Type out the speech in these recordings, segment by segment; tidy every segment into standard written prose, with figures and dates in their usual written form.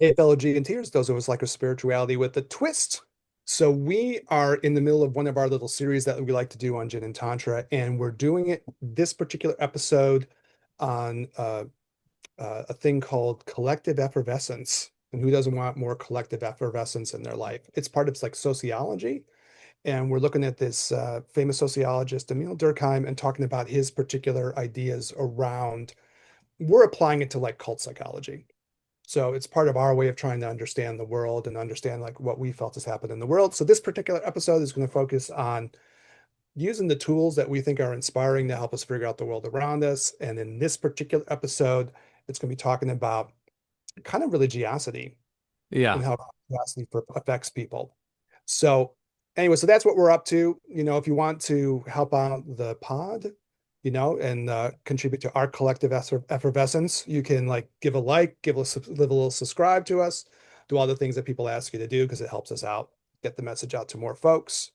Hey, fellow G and Tears, those of us like a spirituality with a twist. So we are in the middle of one of our little series that we like to do on Jin and Tantra, and we're doing it this particular episode on a thing called collective effervescence. And who doesn't want more collective effervescence in their life? It's part of like sociology, and we're looking at this famous sociologist Emil Durkheim and talking about his particular ideas around. We're applying it to like cult psychology. So it's part of our way of trying to understand the world and understand like what we felt has happened in the world. So this particular episode is going to focus on using the tools that we think are inspiring to help us figure out the world around us. And in this particular episode, it's going to be talking about kind of religiosity Yeah. and how religiosity affects people. So anyway, so that's what we're up to. If you want to help out the pod, and contribute to our collective effervescence, you can like give a like, give a little subscribe to us, do all the things that people ask you to do because it helps us out, get the message out to more folks.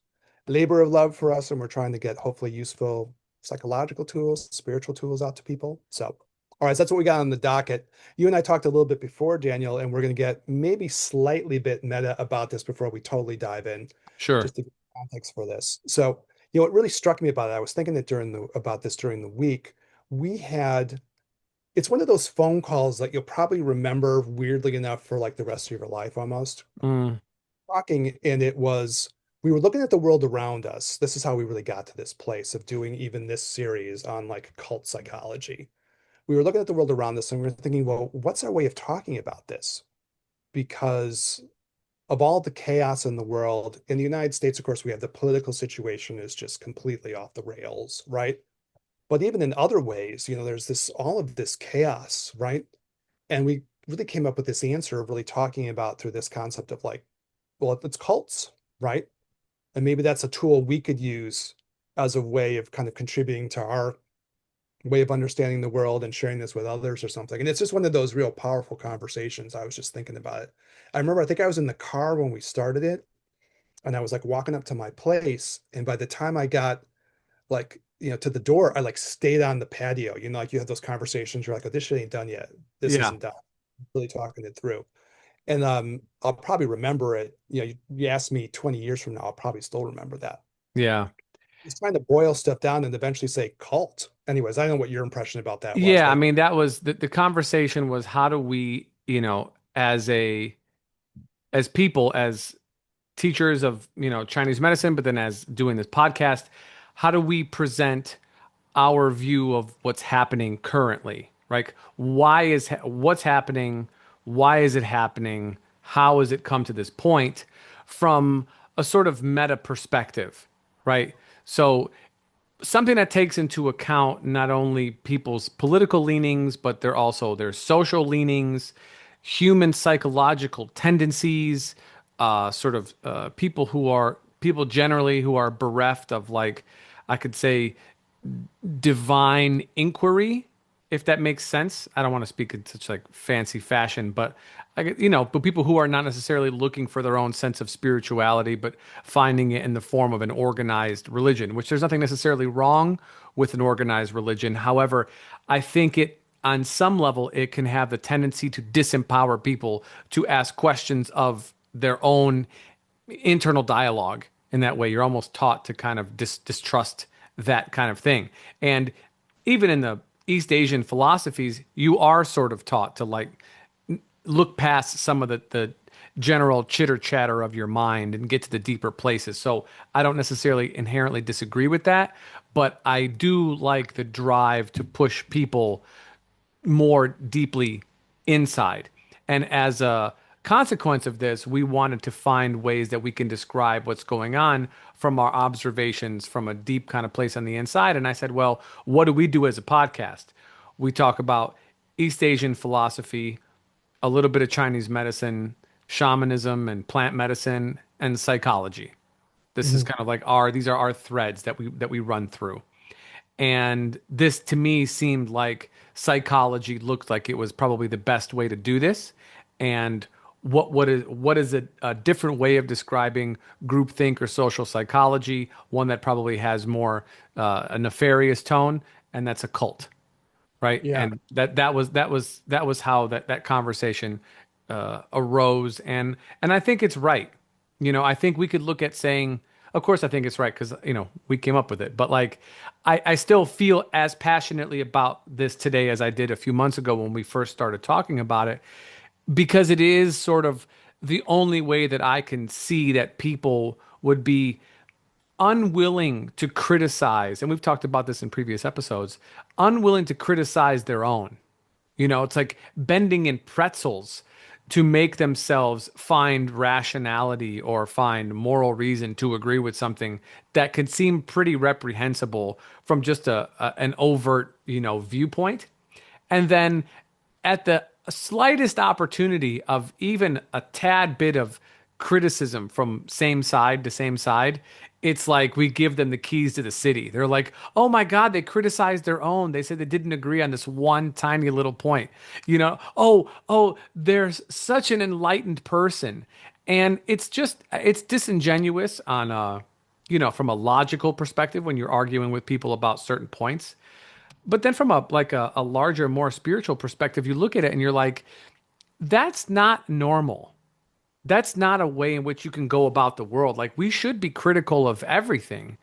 Labor of love for us, and we're trying to get hopefully useful psychological tools, spiritual tools out to people. So, all right, so that's what we got on the docket. You and I talked a little bit before, Daniel, and we're going to get maybe slightly bit meta about this before we totally dive in, Sure. just to give context for this. So, what really struck me about it, I was thinking that about this during the week. We had It's one of those phone calls that you'll probably remember weirdly enough for like the rest of your life almost. Mm, Talking, and we were looking at the world around us. This is how we really got to this place of doing even this series on like cult psychology. We were looking at the world around us and we were thinking, well, what's our way of talking about this? Because of all the chaos in the world, in the United States, of course, we have the political situation is just completely off the rails, right? But even in other ways, there's all of this chaos, right? And we really came up with this answer of really talking about through this concept of like, well, it's cults, right? And maybe that's a tool we could use as a way of kind of contributing to our way of understanding the world and sharing this with others or something. And it's just one of those real powerful conversations. I was just thinking about it. I think I was in the car when we started it, and I was like walking up to my place. And by the time I got like, to the door, I like stayed on the patio. Like you have those conversations, you're like, oh, this shit ain't done yet. This yeah. isn't done. Really talking it through. And I'll probably remember it. You ask me 20 years from now, I'll probably still remember that. Yeah. It's trying to boil stuff down and eventually say cult. Anyways, I don't know what your impression about that was, Yeah. I but mean, that was the conversation was how do we, as people, as teachers of, Chinese medicine, but then as doing this podcast, how do we present our view of what's happening currently? Like, what's happening? Why is it happening? How has it come to this point from a sort of meta perspective, right? So something that takes into account not only people's political leanings, but they're also their social leanings, human psychological tendencies, people generally who are bereft of like, I could say divine inquiry, if that makes sense. I don't want to speak in such like fancy fashion, but but people who are not necessarily looking for their own sense of spirituality, but finding it in the form of an organized religion, which there's nothing necessarily wrong with an organized religion. However, I think on some level, it can have the tendency to disempower people to ask questions of their own internal dialogue. In that way, you're almost taught to kind of distrust that kind of thing. And even in the East Asian philosophies, you are sort of taught to like look past some of the general chitter chatter of your mind and get to the deeper places. So I don't necessarily inherently disagree with that, but I do like the drive to push people more deeply inside. And as a consequence of this, we wanted to find ways that we can describe what's going on from our observations from a deep kind of place on the inside. And I said, well, what do we do as a podcast? We talk about East Asian philosophy, a little bit of Chinese medicine, shamanism and plant medicine, and psychology. This is Mhm. kind of like these are our threads that we run through. And this to me seemed like psychology looked like it was probably the best way to do this. And what is a different way of describing groupthink or social psychology? One that probably has more a nefarious tone, and that's a cult, right? Yeah. And that was how that conversation arose, and I think it's right. I think we could look at saying, of course, I think it's right because we came up with it, but like, I still feel as passionately about this today as I did a few months ago when we first started talking about it, because it is sort of the only way that I can see that people would be unwilling to criticize, and we've talked about this in previous episodes, unwilling to criticize their own. It's like bending in pretzels to make themselves find rationality or find moral reason to agree with something that could seem pretty reprehensible from just an overt, viewpoint. And then at the slightest opportunity of even a tad bit of criticism from same side to same side, it's like we give them the keys to the city. They're like, oh my God, they criticized their own. They said they didn't agree on this one tiny little point. Oh, there's such an enlightened person. And it's disingenuous on from a logical perspective when you're arguing with people about certain points. But then from a larger, more spiritual perspective, you look at it and you're like, that's not normal. That's not a way in which you can go about the world. Like, we should be critical of everything.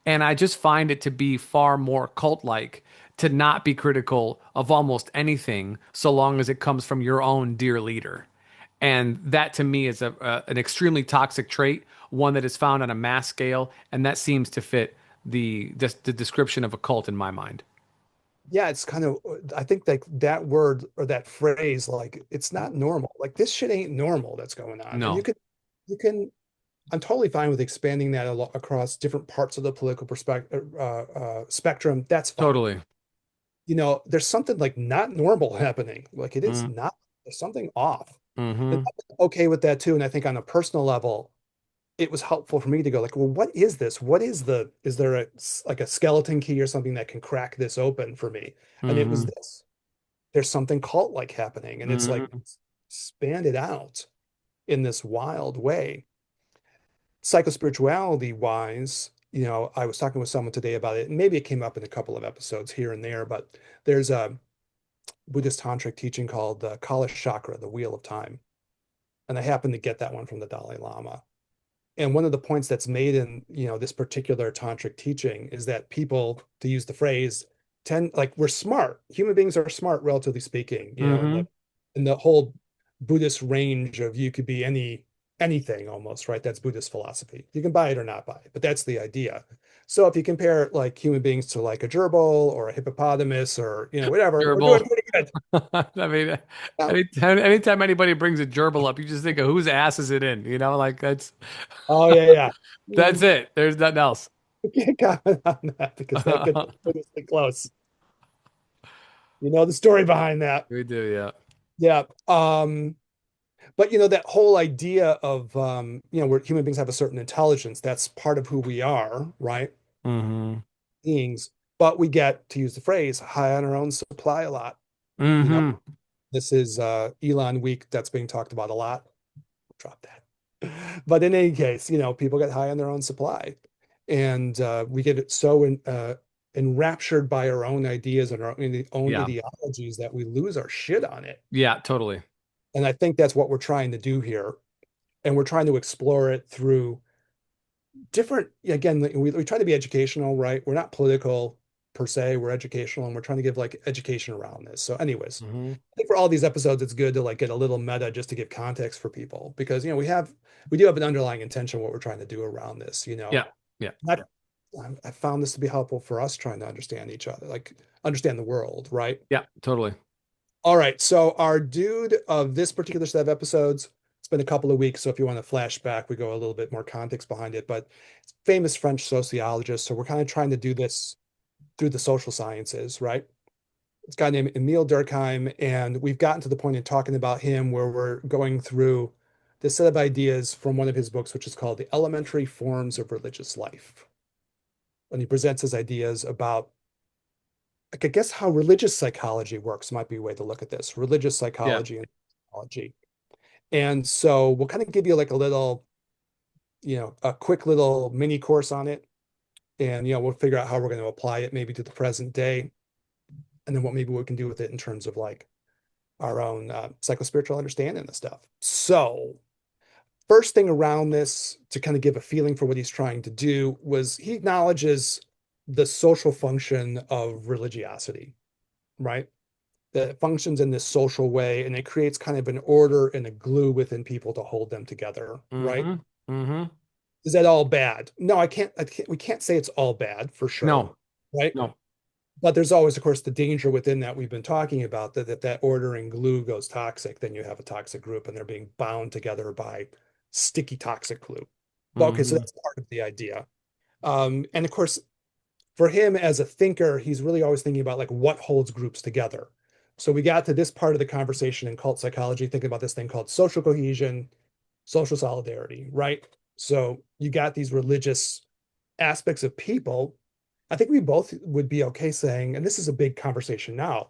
And I just find it to be far more cult-like to not be critical of almost anything so long as it comes from your own dear leader. And that to me is an extremely toxic trait, one that is found on a mass scale, and that seems to fit the description of a cult in my mind. Yeah, it's kind of, I think like that word or that phrase, like it's not normal. Like this shit ain't normal that's going on. And No, you can, I'm totally fine with expanding that across different parts of the political perspective spectrum. That's fine. totally. There's something like not normal happening. Like it is Mm, not, there's something off. And hmm I'm okay with that too. And I think on a personal level, it was helpful for me to go like, well, what is this? Is there like a skeleton key or something that can crack this open for me? And it was hmm this. There's something cult-like happening, and it's like hmm expanded out in this wild way. Psychospirituality wise, I was talking with someone today about it, and maybe it came up in a couple of episodes here and there, but there's a Buddhist tantric teaching called the Kala Chakra, the Wheel of Time. And I happened to get that one from the Dalai Lama. And one of the points that's made in, this particular tantric teaching is that people, to use the phrase, tend like we're smart. Human beings are smart, relatively speaking, in hmm the whole Buddhist range of you could be anything almost, right? That's Buddhist philosophy. You can buy it or not buy it, but that's the idea. So if you compare like human beings to like a gerbil or a hippopotamus or whatever, we're doing Gerbil. pretty good. I mean, Yeah. anytime anybody brings a gerbil up, you just think of whose ass is it in? Like Oh yeah, yeah. that's it. There's nothing else. We can't comment on that because that gets Buddhistically close. You know the story behind that. We do, yeah. Yeah. But that whole idea of where human beings have a certain intelligence, that's part of who we are, right? hmm Beings, but we get, to use the phrase, high on our own supply a lot. You know, hmm this is Elon week that's being talked about a lot. Drop that. But in any case, people get high on their own supply. And we get so enraptured by our own ideas and our own Yeah. ideologies that we lose our shit on it. Yeah, totally. And I think that's what we're trying to do here. And we're trying to explore it through different, again, we try to be educational, right? We're not political per se, we're educational and we're trying to give like education around this. So, anyways, hmm I think for all these episodes, it's good to like get a little meta just to give context for people because we do have an underlying intention what we're trying to do around this, Yeah. Yeah. not Yeah. I found this to be helpful for us trying to understand each other, like understand the world, right? Yeah, totally. All right. So our dude of this particular set of episodes, it's been a couple of weeks. So if you want to flash back, we go a little bit more context behind it, but it's famous French sociologist. So we're kind of trying to do this through the social sciences, right? It's a guy named Emile Durkheim, and we've gotten to the point in talking about him where we're going through this set of ideas from one of his books, which is called The Elementary Forms of Religious Life. And he presents his ideas about, like, I guess how religious psychology works might be a way to look at this, religious Yeah. psychology and psychology. And so we'll kind of give you like a little, a quick little mini course on it. And, we'll figure out how we're going to apply it maybe to the present day. And then what maybe we can do with it in terms of like our own psychospiritual understanding of stuff. So, first thing around this to kind of give a feeling for what he's trying to do was he acknowledges the social function of religiosity, right? That it functions in this social way and it creates kind of an order and a glue within people to hold them together, right? Mm-hmm. Mm-hmm. Is that all bad? No, I can't, we can't say it's all bad for sure, No, right? no. But there's always, of course, the danger within that we've been talking about that if that order and glue goes toxic, then you have a toxic group and they're being bound together by sticky toxic glue. Well, okay, so Mm-hmm. that's part of the idea. And of course, for him as a thinker, he's really always thinking about like what holds groups together. So we got to this part of the conversation in cult psychology, thinking about this thing called social cohesion, social solidarity, right? So you got these religious aspects of people. I think we both would be okay saying, and this is a big conversation now,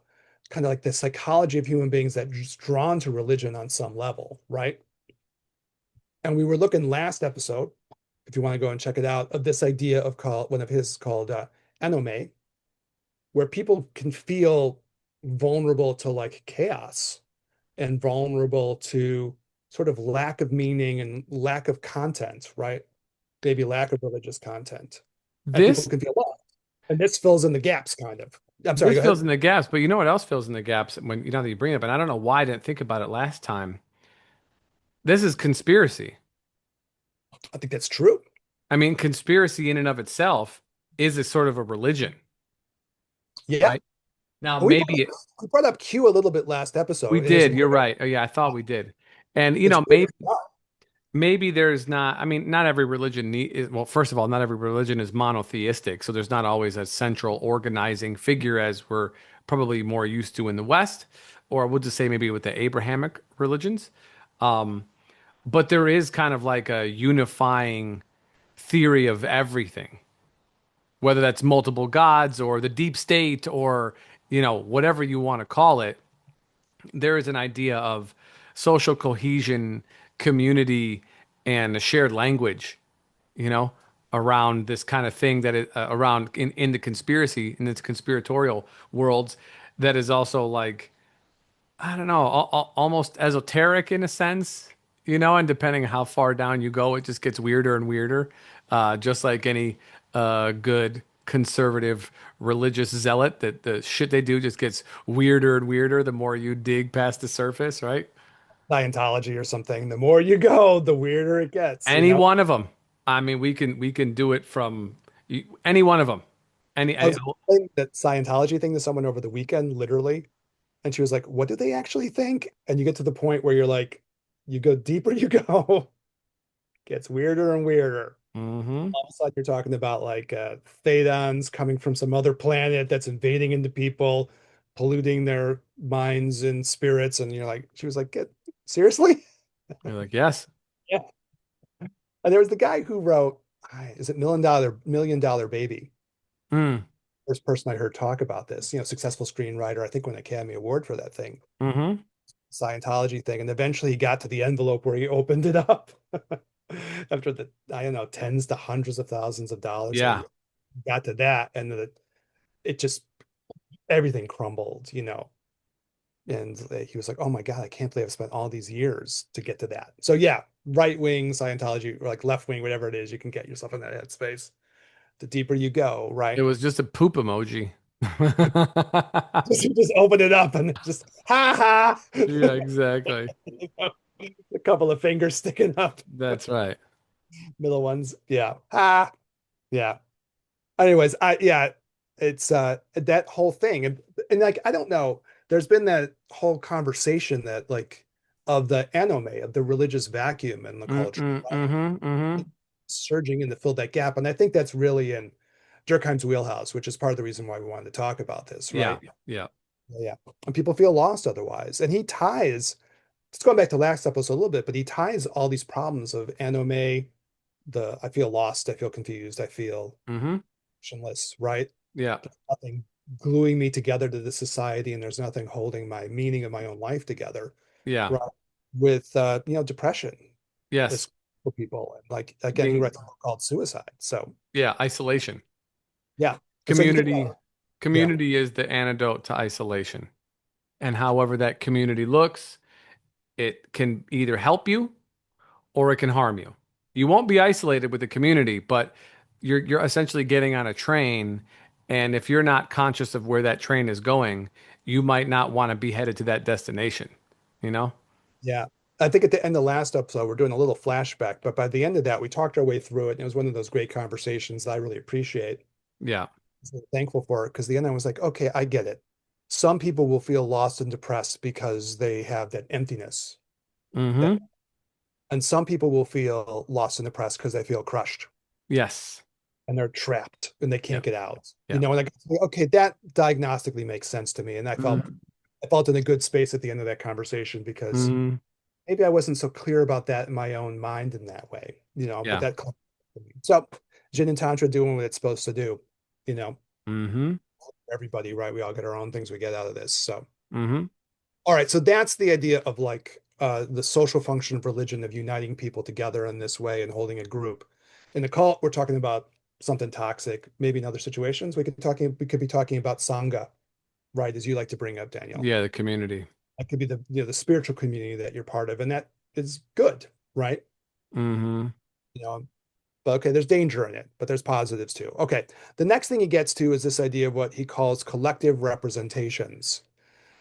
kind of like the psychology of human beings that just drawn to religion on some level, right? And we were looking last episode, if you want to go and check it out, of this idea of called one of his called anome, where people can feel vulnerable to like chaos and vulnerable to sort of lack of meaning and lack of content, right? Maybe lack of religious content. And people This can feel lost. And this fills in the gaps, kind of. I'm sorry, this go ahead. fills in the gaps, but you know what else fills in the gaps when you know that you bring it up, and I don't know why I didn't think about it last time. This is conspiracy. I think that's true. I mean, conspiracy in and of itself is a sort of a religion, Yeah. right? Now, We we brought up Q a little bit last we episode. His did. You're work, right. Oh, yeah, I thought we did. And it's weird. maybe there's not. I mean, not every religion well, first of all, not every religion is monotheistic, so there's not always a central organizing figure as we're probably more used to in the West, or we'll just say maybe with the Abrahamic religions. Um, but there is kind of like a unifying theory of everything, whether that's multiple gods or the deep state or, whatever you want to call it. There is an idea of social cohesion, community, and a shared language, you know, around this kind of thing that around in the conspiracy, in its conspiratorial worlds, that is also like, I don't know, almost esoteric in a sense, and depending on how far down you go, it just gets weirder and weirder. Just like any good conservative religious zealot, that the shit they do just gets weirder and weirder the more you dig past the surface, right? Scientology or something. The more you go, the weirder it gets, you Any know? one of them. I mean, we can do it from any one of them. Any, I was explaining that Scientology thing to someone over the weekend, literally, and she was like, "What do they actually think?" And you get to the point where you're like, you go deeper, you go, gets weirder and weirder. mm-hmm. All of a sudden, you're talking about like thedons coming from some other planet that's invading into people, polluting their minds and spirits, and you're like, she was like, "Get seriously?" You're like, yes. Yeah. And there was the guy who wrote, is it Million Dollar Baby? Mm, First person I heard talk about this, successful screenwriter, I think won an Academy Award for that thing, mm-hmm. Scientology thing. And eventually he got to the envelope where he opened it up after I don't know, tens to hundreds of thousands of dollars that Yeah. he got to that. And it just, everything crumbled. And he was like, oh my God, I can't believe I've spent all these years to get to that. So yeah, right wing Scientology, or like left wing, whatever it is, you can get yourself in that headspace. The deeper you go, It right? was just a poop emoji. Just open it up and just ha ha. Yeah, exactly. A couple of fingers sticking up, That's right. middle ones. Yeah. Ha. Yeah. Anyways, yeah, it's that whole thing. And like I don't know, there's been that whole conversation that like of the anome, of the religious vacuum in the culture, Mm-hmm, mm-hmm. surging in to fill that gap. And I think that's really in Durkheim's wheelhouse, which is part of the reason why we wanted to talk about this, Yeah, right? yeah. Yeah. And people feel lost otherwise. And he ties, just going back to last episode a little bit, but he ties all these problems of anome, the I feel lost, I feel confused, I feel Mm-hmm. directionless, right? Yeah, There's nothing gluing me together to this society, and there's nothing holding my meaning of my own life together, yeah. right? With depression Yes. is for people. And like again, he Being, writes a book called Suicide. So yeah, isolation. yeah. And so you get Community, yeah. community is the antidote to isolation. And however that community looks, it can either help you or it can harm you. You won't be isolated with the community, but you're essentially getting on a train, and if you're not conscious of where that train is going, you might not want to be headed to that destination, you know? Yeah. I think at the end of the last episode, we're doing a little flashback, but by the end of that, we talked our way through it. And it was one of those great conversations that I really appreciate. Yeah. So thankful for it because the end I was like, okay, I get it. Some people will feel lost and depressed because they have that emptiness. That, Mm-hmm. and some people will feel lost and depressed because they feel crushed Yes. and they're trapped and they Yeah. can't get out. Yeah. And I go, okay, that diagnostically makes sense to me. And Mm-hmm. I felt in a good space at the end of that conversation because Mm-hmm. maybe I wasn't so clear about that in my own mind in that way, but Yeah. that so Jin and Tantra doing what it's supposed to do, you know, Mm-hmm. everybody, right? We all get our own things we get out of this. So, Mm-hmm. all right. So that's the idea of like the social function of religion of uniting people together in this way and holding a group. In the cult, we're talking about something toxic. Maybe in other situations, we could be talking about Sangha, right? As you like to bring up, Daniel. Yeah, the community. That could be the spiritual community that you're part of, and that is good, right? Mm-hmm. You know, but okay, there's danger in it, but there's positives too. Okay, the next thing he gets to is this idea of what he calls collective representations.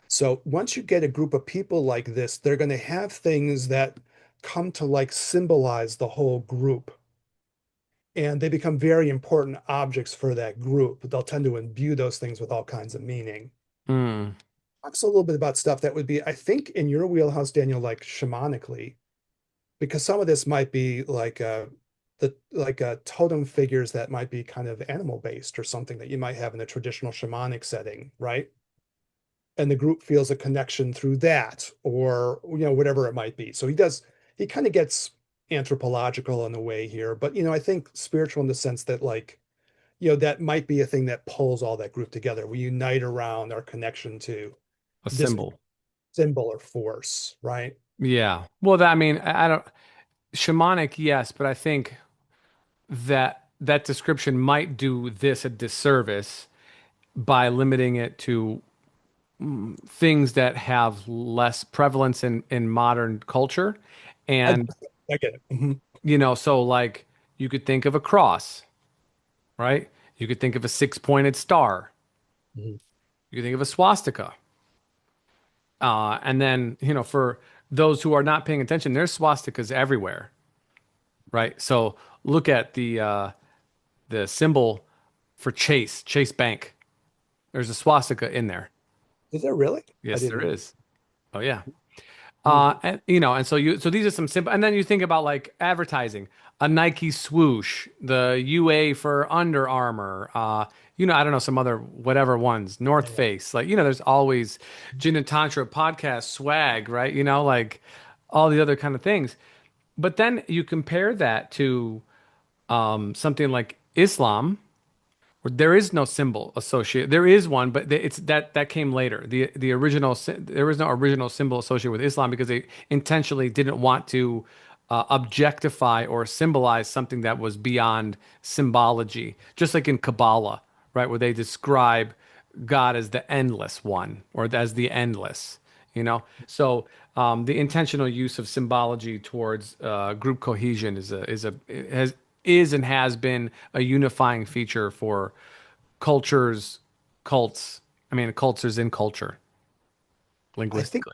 So once you get a group of people like this, they're going to have things that come to like symbolize the whole group. And they become very important objects for that group. They'll tend to imbue those things with all kinds of meaning. Mm. Talks a little bit about stuff that would be, I think, in your wheelhouse, Daniel, like shamanically, because some of this might be like totem figures that might be kind of animal based or something that you might have in a traditional shamanic setting, right? And the group feels a connection through that, or whatever it might be. So he kind of gets anthropological in a way here, but I think spiritual in the sense that like that might be a thing that pulls all that group together. We unite around our connection to A this symbol. symbol or force, right? Yeah. Well, that, I mean, I don't, shamanic, yes, but I think that description might do this a disservice by limiting it to things that have less prevalence in modern culture. I, And, I get it. Mhm, so like you could think of a cross, right? You could think of a six-pointed star. mhm. You could think of a swastika. And then, for those who are not paying attention, there's swastikas everywhere, right? So look at the symbol for Chase Bank. There's a swastika in there. Is there really? I Yes, there didn't. is. Oh yeah. Mhm. And so these are some simple, and then you think about like advertising, a Nike swoosh, the UA for Under Armour, I don't know, some other whatever ones, North Yeah. Face, like, there's always Gin and Tantra podcast swag, right? Like all the other kind of things. But then you compare that to something like Islam, there is no symbol associated. There is one, but it's that came later. The original there was no original symbol associated with Islam because they intentionally didn't want to objectify or symbolize something that was beyond symbology. Just like in Kabbalah, right, where they describe God as the endless one or as the endless. So the intentional use of symbology towards group cohesion is and has been a unifying feature for cultures, cults. I mean, cultures in culture I think, linguistically.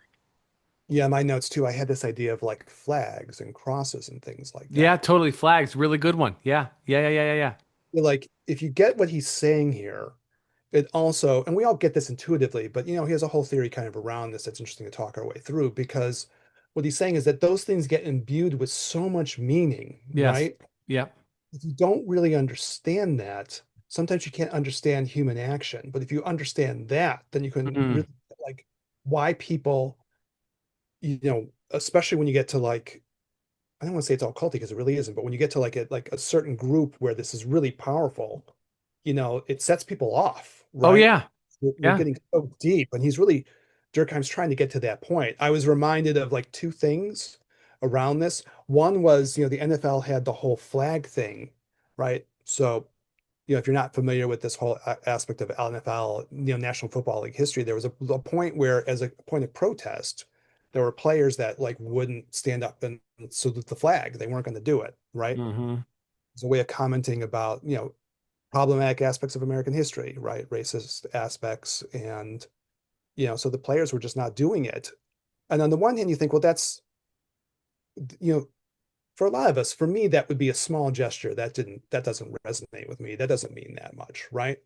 yeah, my notes too. I had this idea of like flags and crosses and things like Yeah, that. totally. Flags, really good one. Yeah, yeah, yeah, yeah, yeah, yeah. Like, if you get what he's saying here, it also, and we all get this intuitively, but he has a whole theory kind of around this that's interesting to talk our way through because what he's saying is that those things get imbued with so much meaning, Yes. right? Yep. If you don't really understand that, sometimes you can't understand human action. But if you understand that, then you can Mm. really like why people, especially when you get to like, I don't want to say it's all culty because it really isn't, but when you get to like a certain group where this is really powerful, it sets people off, Oh right? yeah. You're Yeah. getting so deep, and Durkheim's trying to get to that point. I was reminded of like two things around this. One was, the NFL had the whole flag thing, right? So if you're not familiar with this whole aspect of NFL, National Football League history, there was a point where, as a point of protest, there were players that like wouldn't stand up and salute the flag. They weren't going to do it, right? Hmm. It's a way of commenting about, problematic aspects of American history, right? Racist aspects. And, so the players were just not doing it. And on the one hand, you think, well, you know, for a lot of us, for me, that would be a small gesture. That doesn't resonate with me. That doesn't mean that much, right?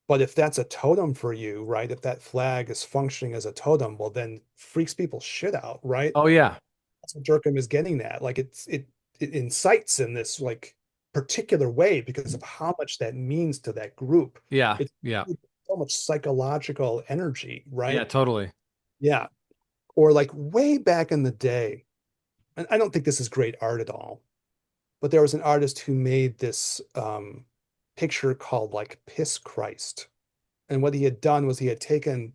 But if that's a totem for you, right? If that flag is functioning as a totem, well, then freaks people shit out, right? Oh yeah. That's what Durkheim is getting at. Like it incites in this like particular way because of how much that means to that group. Yeah. It's Yeah. so much psychological energy, Yeah, right? totally. Yeah. Or like way back in the day, and I don't think this is great art at all, but there was an artist who made this picture called like Piss Christ. And what he had done was he had taken,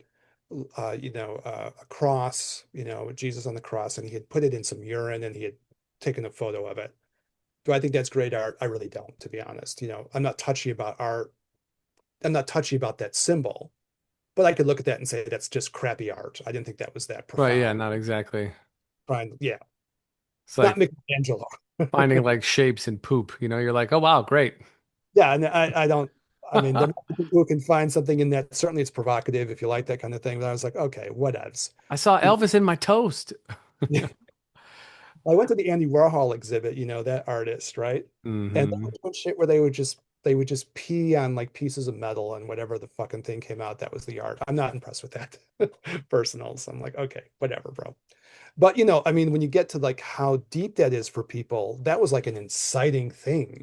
a cross, Jesus on the cross, and he had put it in some urine and he had taken a photo of it. Do I think that's great art? I really don't, to be honest. I'm not touchy about art. I'm not touchy about that symbol, but I could look at that and say that's just crappy art. I didn't think that was that Right, yeah, profound. not exactly. Fine. Yeah, It's it's not like Michelangelo. finding like shapes in poop, you're like, oh wow, great. Yeah, and I don't. I mean, there might be people who can find something in that. Certainly, it's provocative if you like that kind of thing. But I was like, okay, whatevs. I saw You Elvis in my toast. know, I went to the Andy Warhol exhibit, that artist, right? And they Hmm. were doing shit where they would just pee on like pieces of metal and whatever the fucking thing came out, that was the art. I'm not impressed with that. Personal. So I'm like, okay, whatever, bro. But I mean, when you get to like how deep that is for people, that was like an inciting thing.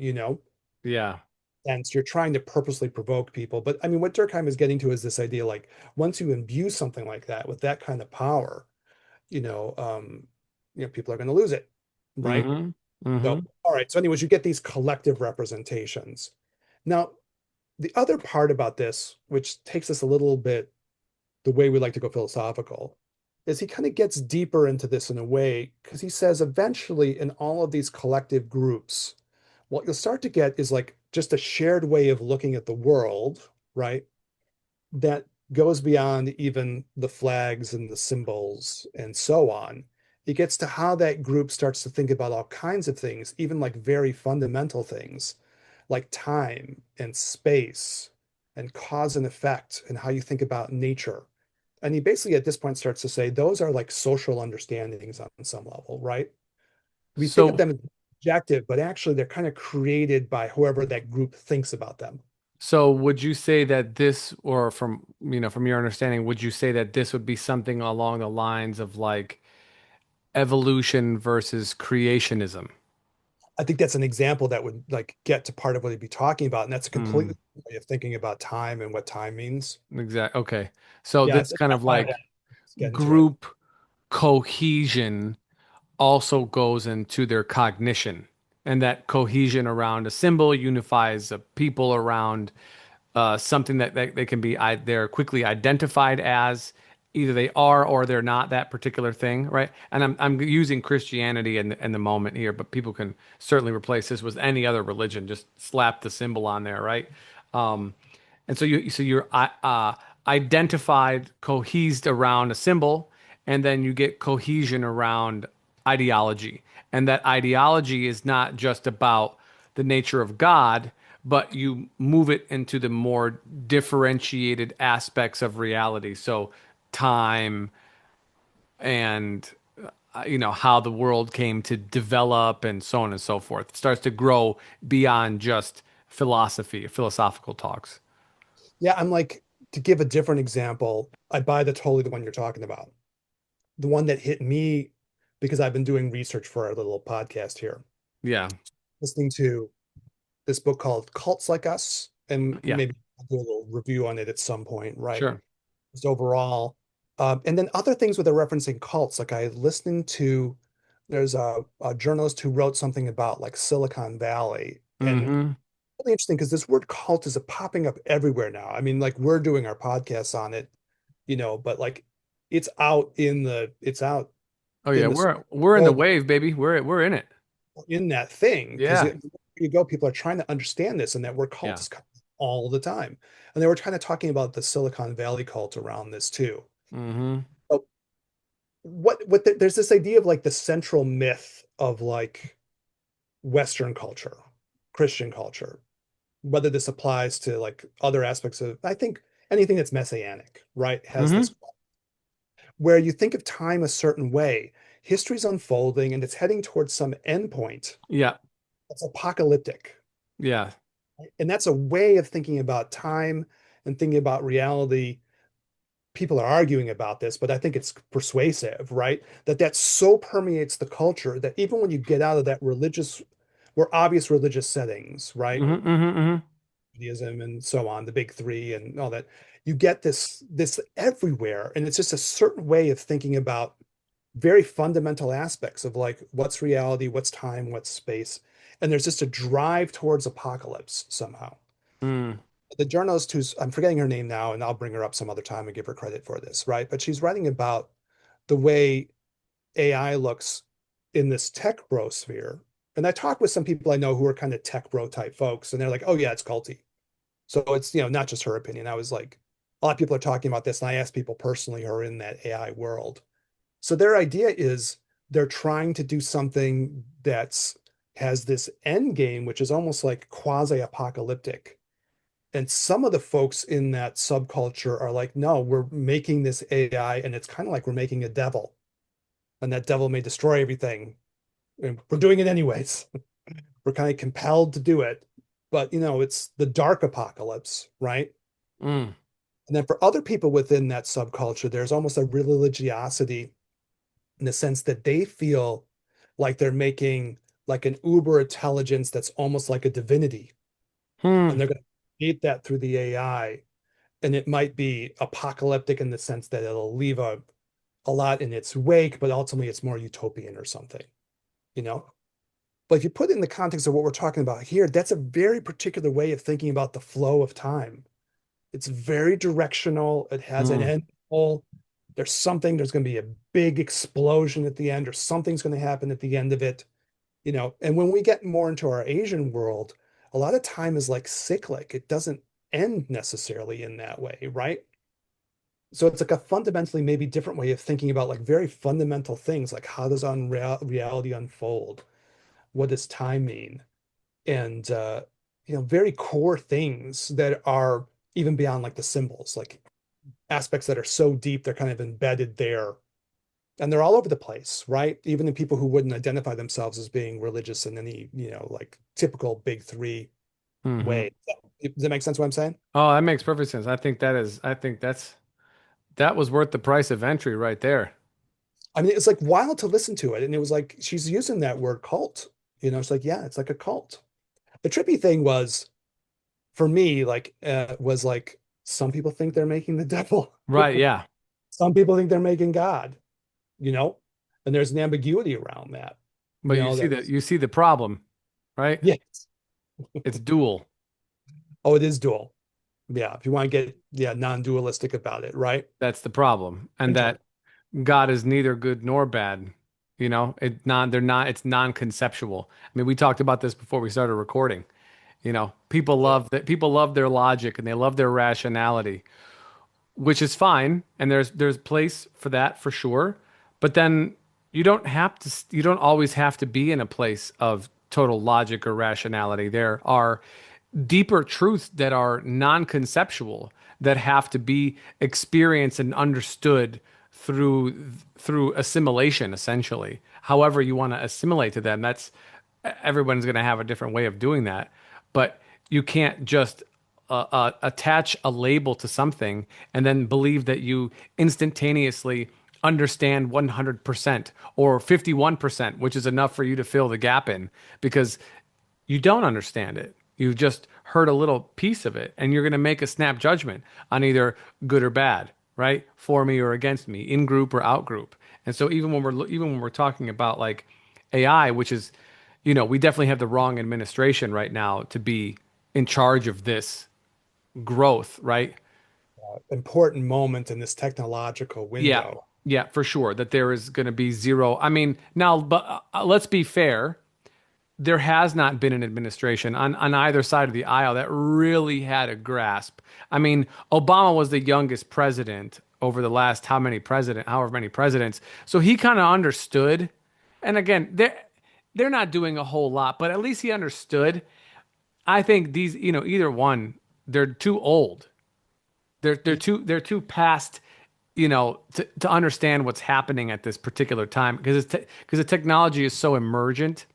Yeah. And you're trying to purposely provoke people. But I mean, what Durkheim is getting to is this idea like once you imbue something like that with that kind of power, you know, um, people are going to lose it, right? Hmm. So, Hmm. all right. So, anyways, you get these collective representations. Now, the other part about this, which takes us a little bit the way we like to go philosophical, is he kind of gets deeper into this in a way because he says eventually in all of these collective groups, what you'll start to get is like just a shared way of looking at the world, right? That goes beyond even the flags and the symbols and so on. It gets to how that group starts to think about all kinds of things, even like very fundamental things like time and space and cause and effect and how you think about nature. And he basically at this point starts to say those are like social understandings on some level, right? We think of So, them as objective, but actually they're kind of created by whoever that group thinks about them. so would you say that this, or from your understanding, would you say that this would be something along the lines of like evolution versus creationism? I think that's an example that would like get to part of what he'd be talking about. And that's a completely Mm, different way of thinking about time and what time means. exact. Okay. So Yeah, this it's kind not of my head. like Let's get into it. group cohesion also goes into their cognition, and that cohesion around a symbol unifies a people around something that they can be they're quickly identified as. Either they are or they're not that particular thing, right? And I'm using Christianity in the moment here, but people can certainly replace this with any other religion. Just slap the symbol on there, right? Um, and so you're identified, cohesed around a symbol, and then you get cohesion around ideology. And that ideology is not just about the nature of God, but you move it into the more differentiated aspects of reality. So time and how the world came to develop and so on and so forth. It starts to grow beyond just philosophical talks. Yeah, I'm like, to give a different example, I buy the one you're talking about. The one that hit me because I've been doing research for our little podcast here, Yeah. listening to this book called Cults Like Us, and Yeah. maybe I'll do a little review on it at some point, right? Sure. Just overall. And then other things with a referencing cults, like I listening to, there's a journalist who wrote something about like Silicon Valley, and Hmm. really interesting because this word cult is popping up everywhere now. I mean, like we're doing our podcasts on it, but like it's out Oh yeah, in the we're in the world. wave, baby. We're in it. in that thing because Yeah. you go, people are trying to understand this and that word cult Yeah. is coming all the time. And they were kind of talking about the Silicon Valley cult around this too. Hmm. But there's this idea of like the central myth of like Western culture, Christian culture, whether this applies to like other aspects of, I think anything that's messianic, right, has Hmm. this where you think of time a certain way. History's unfolding and it's heading towards some endpoint. Yeah. It's apocalyptic. Yeah. And that's a way of thinking about time and thinking about reality. People are arguing about this, but I think it's persuasive, right? That so permeates the culture that even when you get out of that religious, or obvious religious settings, right? Hmm. Hmm. Hmm. Judaism and so on, the big three and all that, you get this everywhere. And it's just a certain way of thinking about very fundamental aspects of like what's reality, what's time, what's space. And there's just a drive towards apocalypse somehow. Mm. The journalist who's, I'm forgetting her name now, and I'll bring her up some other time and give her credit for this, right? But she's writing about the way AI looks in this tech bro sphere. And I talked with some people I know who are kind of tech bro type folks, and they're like, oh yeah, it's culty. So it's, not just her opinion. I was like, a lot of people are talking about this, and I asked people personally who are in that AI world. So their idea is they're trying to do something that's has this end game, which is almost like quasi-apocalyptic. And some of the folks in that subculture are like, no, we're making this AI, and it's kind of like we're making a devil, and that devil may destroy everything. And we're doing it anyways. We're kind of compelled to do it. But it's the dark apocalypse, right? Mm. And then for other people within that subculture, there's almost a religiosity in the sense that they feel like they're making like an uber intelligence that's almost like a divinity. And Hmm. they're going to create that through the AI. And it might be apocalyptic in the sense that it'll leave a lot in its wake, but ultimately it's more utopian or something, you know? But if you put it in the context of what we're talking about here, that's a very particular way of thinking about the flow of time. It's very directional. It has an Hmm. end goal. There's going to be a big explosion at the end, or something's going to happen at the end of it, And when we get more into our Asian world, a lot of time is like cyclic. It doesn't end necessarily in that way, right? So it's like a fundamentally maybe different way of thinking about like very fundamental things, like how does reality unfold? What does time mean? And very core things that are even beyond like the symbols, like aspects that are so deep they're kind of embedded there. And they're all over the place, right? Even in people who wouldn't identify themselves as being religious in any, like typical big three Hmm. way. Does that make sense what I'm saying? Oh, that makes perfect sense. I think that was worth the price of entry right there. I mean, it's like wild to listen to it. And it was like, she's using that word cult. It's like, yeah, it's like a cult. The trippy thing was for me, like, was like, some people think they're making the devil. Right, yeah. Some people think they're making God, you know, and there's an ambiguity around that, But that, you see the problem, right? yeah. It's dual. Oh, it is dual. Yeah. If you want to get, yeah, non-dualistic about it, right? That's the problem. And Intellect. that God is neither good nor bad. They're not, it's non-conceptual. I mean, we talked about this before we started recording. Yeah. People love their logic and they love their rationality, which is fine, and there's place for that for sure. But then you don't always have to be in a place of total logic or rationality. There are deeper truths that are non-conceptual that have to be experienced and understood through assimilation, essentially. However you want to assimilate to them, that's everyone's going to have a different way of doing that. But you can't just attach a label to something and then believe that you instantaneously understand 100% or 51%, which is enough for you to fill the gap in, because you don't understand it. You've just heard a little piece of it, and you're going to make a snap judgment on either good or bad, right? For me or against me, in group or out group. And so even when we're talking about like AI, which is, we definitely have the wrong administration right now to be in charge of this growth, right? Important moment in this technological Yeah. window. Yeah, for sure that there is going to be zero. I mean, now, but let's be fair. there has not been an administration on either side of the aisle that really had a grasp. I mean, Obama was the youngest president over the last however many presidents. So he kind of understood. And again, they're not doing a whole lot, but at least he understood. I think these, either one, they're too old. They're too past, to understand what's happening at this particular time because the technology is so emergent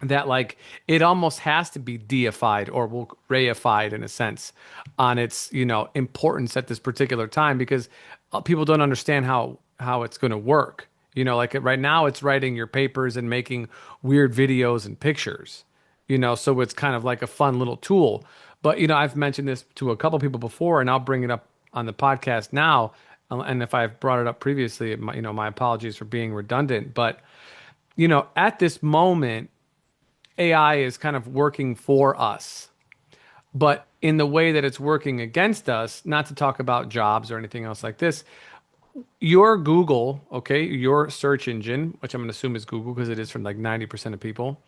that like it almost has to be deified or will reified in a sense on its importance at this particular time because people don't understand how it's going to work. Like right now it's writing your papers and making weird videos and pictures. So it's kind of like a fun little tool. But I've mentioned this to a couple people before, and I'll bring it up on the podcast now. And if I've brought it up previously, my apologies for being redundant. But at this moment AI is kind of working for us, but in the way that it's working against us, not to talk about jobs or anything else like this, your Google, okay, your search engine, which I'm going to assume is Google because it is for like 90% of people.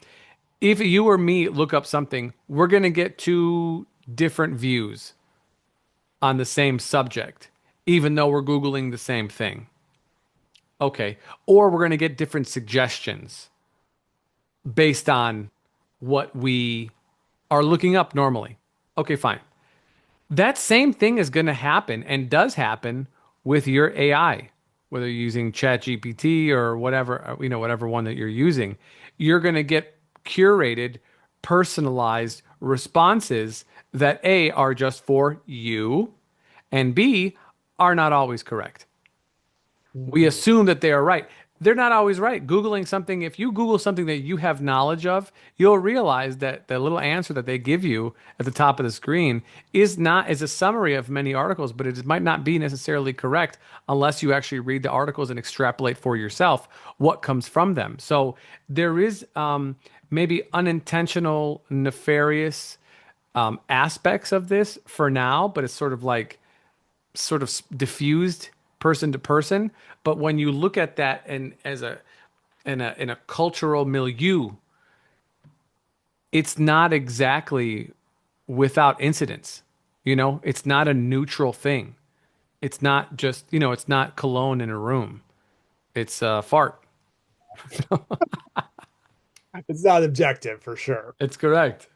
If you or me look up something, we're going to get two different views on the same subject, even though we're Googling the same thing. Okay. Or we're going to get different suggestions based on what we are looking up normally. Okay, fine. That same thing is going to happen and does happen with your AI, whether you're using ChatGPT or whatever, whatever one that you're using. You're going to get curated, personalized responses that A are just for you and B are not always correct. We Mm. assume that they are right. They're not always right. Googling something, if you Google something that you have knowledge of, you'll realize that the little answer that they give you at the top of the screen is a summary of many articles, but it might not be necessarily correct unless you actually read the articles and extrapolate for yourself what comes from them. So there is maybe unintentional, nefarious aspects of this for now, but it's sort of diffused person to person. But when you look at that and as a in a cultural milieu, it's not exactly without incidents. It's not a neutral thing. It's not just, it's not cologne in a room. It's a fart. It's not objective for sure. It's correct.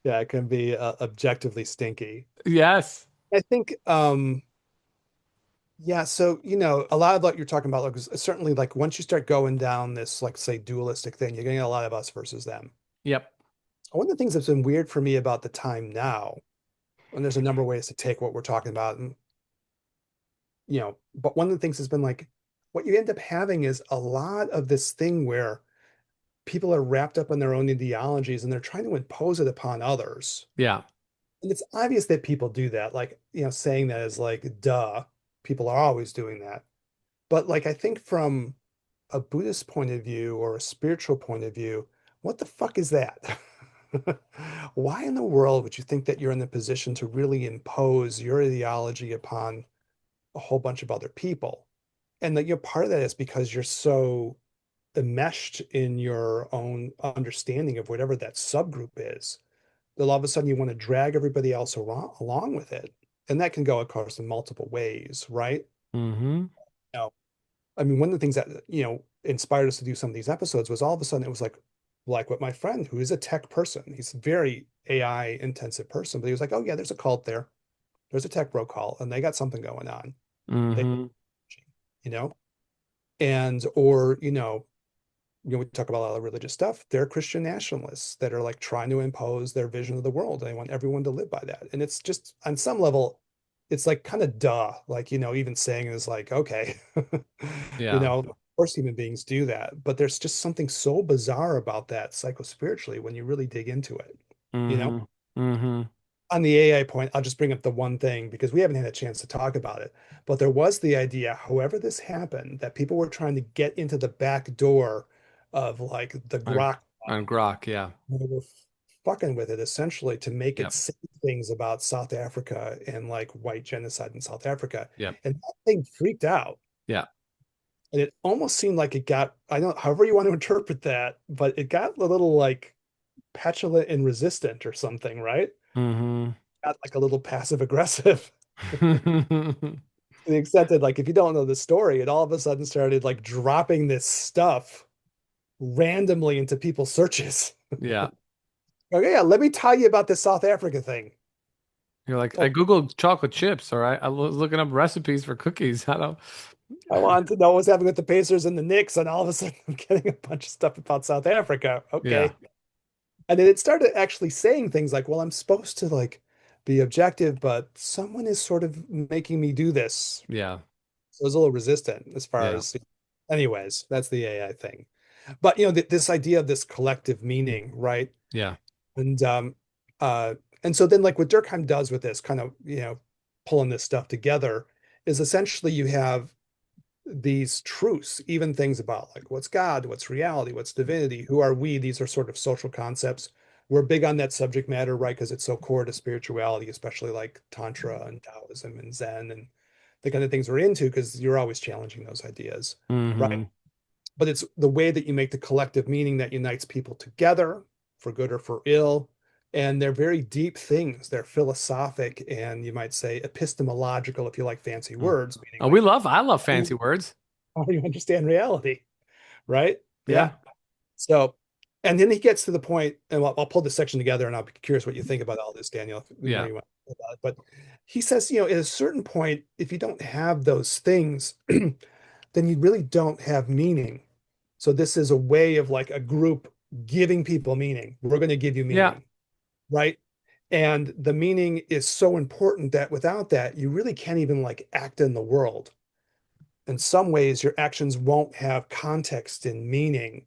Yeah, it can be objectively stinky. Yes. I think yeah, so a lot of what you're talking about, like certainly like once you start going down this like say dualistic thing, you're getting a lot of us versus them. Yep. One of the things that's been weird for me about the time now, and there's a number of ways to take what we're talking about, and but one of the things has been like what you end up having is a lot of this thing where people are wrapped up in their own ideologies and they're trying to impose it upon others. Yeah. And it's obvious that people do that. Like, saying that is like, duh, people are always doing that. But like, I think from a Buddhist point of view or a spiritual point of view, what the fuck is that? Why in the world would you think that you're in the position to really impose your ideology upon a whole bunch of other people? And that you're part of that is because you're so enmeshed in your own understanding of whatever that subgroup is, that all of a sudden you want to drag everybody else along with it. And that can go, of course, in multiple ways, right? Mm-hmm. No, I mean, one of the things that, inspired us to do some of these episodes was all of a sudden it was like what my friend who is a tech person, he's a very AI intensive person, but he was like, oh yeah, there's a cult there. There's a tech bro cult and they got something going on. They, Mm-hmm. you know, and, or, we talk about a lot of religious stuff. They're Christian nationalists that are like trying to impose their vision of the world. They want everyone to live by that. And it's just on some level, it's like kind of duh. Like, even saying is like, okay, Yeah. of course human beings do that. But there's just something so bizarre about that psychospiritually when you really dig into it, you know? Mm-hmm. Mm-hmm. On the AI point, I'll just bring up the one thing because we haven't had a chance to talk about it. But there was the idea, however this happened, that people were trying to get into the back door of like the On, Grok. on Grok, yeah. They were fucking with it essentially to make it Yep. say things about South Africa and like white genocide in South Africa. Yep. And that thing freaked out. Yeah. And it almost seemed like it got, I don't, however you want to interpret that, but it got a little like petulant and resistant or something, right? Hmm. Got like a little passive aggressive to the extent that like if you don't know the story, it all of a sudden started like dropping this stuff randomly into people's searches. Yeah. Okay, yeah, let me tell you about this South Africa thing. You're like, Oh, I Googled chocolate chips, all right? I was looking up recipes for cookies. I don't. I wanted to know what's happening with the Pacers and the Knicks, and all of a sudden I'm getting a bunch of stuff about South Africa. Yeah. Okay. And then it started actually saying things like, well, I'm supposed to like be objective, but someone is sort of making me do this. Yeah. So it was a little resistant as far Yeah. as, anyways, that's the AI thing. But you know, this idea of this collective meaning, right? Yeah. And uh and so then like what Durkheim does with this kind of, pulling this stuff together is essentially you have these truths, even things about like what's God, what's reality, what's divinity, who are we? These are sort of social concepts. We're big on that subject matter, right? Because it's so core to spirituality, especially like Tantra and Taoism and Zen and the kind of things we're into, because you're always challenging those ideas, right? Hmm. But it's the way that you make the collective meaning that unites people together for good or for ill. And they're very deep things. They're philosophic and you might say epistemological, if you like fancy words, meaning Oh, like I love fancy words. how do you understand reality, right? Yeah. Yeah. So, and then he gets to the point, and I'll pull this section together, and I'll be curious what you think about all this, Daniel, the more Yeah. you want to about it. But he says, at a certain point, if you don't have those things, then you really don't have meaning. So this is a way of like a group giving people meaning. We're going to give you Yeah. meaning, right? And the meaning is so important that without that, you really can't even like act in the world. In some ways, your actions won't have context and meaning,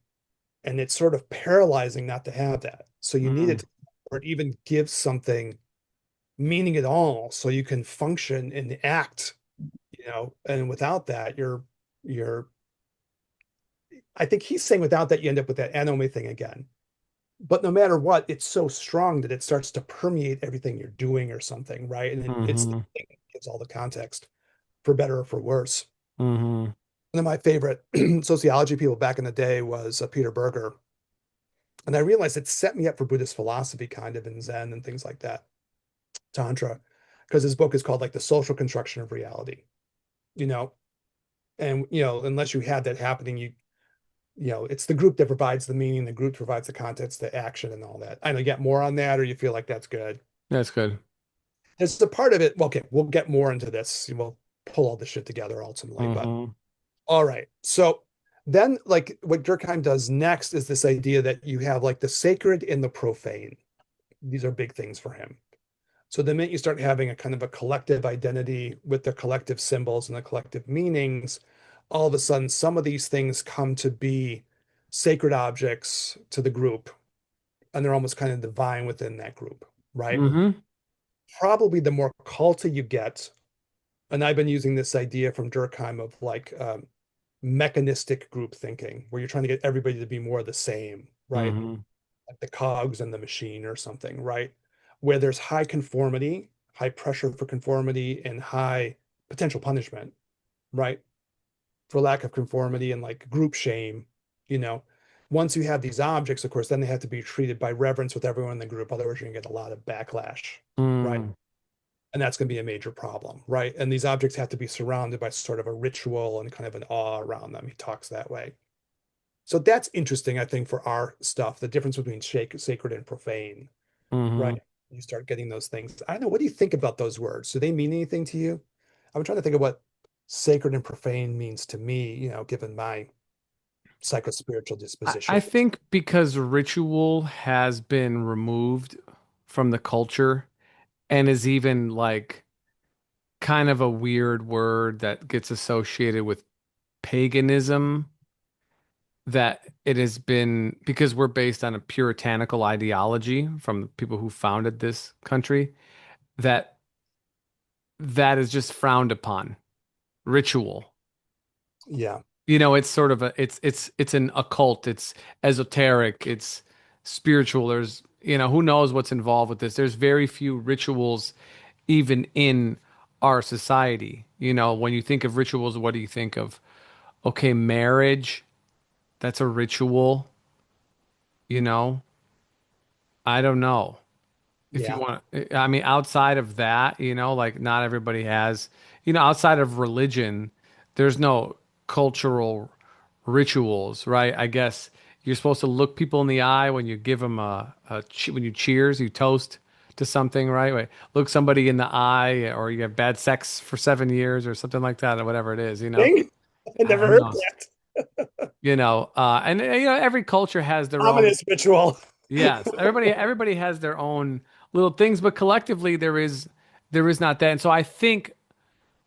and it's sort of paralyzing not to have that. So you need Mm. it, or even give something meaning at all, so you can function and act. And without that, you're. I think he's saying without that, you end up with that anome thing again. But no matter what, it's so strong that it starts to permeate everything you're doing or something, right? And it's the Hmm. thing that gives all the context, for better or for worse. Hmm. One of my favorite sociology people back in the day was Peter Berger. And I realized it set me up for Buddhist philosophy, kind of, in Zen and things like that, Tantra, because his book is called like The Social Construction of Reality, you know? And, unless you had that happening, it's the group that provides the meaning, the group provides the context, the action, and all that. I know you get more on that, or you feel like that's good. That's good. There's a part of it. Well, okay, we'll get more into this. We'll pull all this shit together ultimately. But Hmm. all right. So then, like, what Durkheim does next is this idea that you have like the sacred and the profane. These are big things for him. So the minute you start having a kind of a collective identity with the collective symbols and the collective meanings, all of a sudden some of these things come to be sacred objects to the group, and they're almost kind of divine within that group, right? Hmm. Probably the more culty you get, and I've been using this idea from Durkheim of like mechanistic group thinking, where you're trying to get everybody to be more the same, right? Hmm. Like the cogs in the machine or something, right? Where there's high conformity, high pressure for conformity, and high potential punishment, right? For lack of conformity and like group shame, you know. Once you have these objects, of course, then they have to be treated by reverence with everyone in the group. Otherwise, you're gonna get a lot of backlash, right? Mm. And that's going to be a major problem, right? And these objects have to be surrounded by sort of a ritual and kind of an awe around them. He talks that way. So that's interesting, I think, for our stuff, the difference between sacred and profane, right? Hmm. You start getting those things. I don't know. What do you think about those words? Do they mean anything to you? I'm trying to think of what sacred and profane means to me, given my psychospiritual I disposition. think because ritual has been removed from the culture and is even like kind of a weird word that gets associated with paganism, that it has been because we're based on a puritanical ideology from the people who founded this country, that that is just frowned upon. Ritual. Yeah. It's sort of it's an occult, it's esoteric, it's spiritual. There's, who knows what's involved with this. There's very few rituals even in our society. When you think of rituals, what do you think of? Okay, marriage, that's a ritual, you know? I don't know. If you Yeah. want to, I mean, outside of that, like not everybody has, outside of religion, there's no cultural rituals, right? I guess you're supposed to look people in the eye when you give them when you cheers, you toast to something, right? Wait, look somebody in the eye, or you have bad sex for 7 years or something like that, or whatever it is, Dang, I I never don't heard know, that. and every culture has their own. Ominous ritual. Yes, everybody has their own little things, but collectively there is not that. And so I think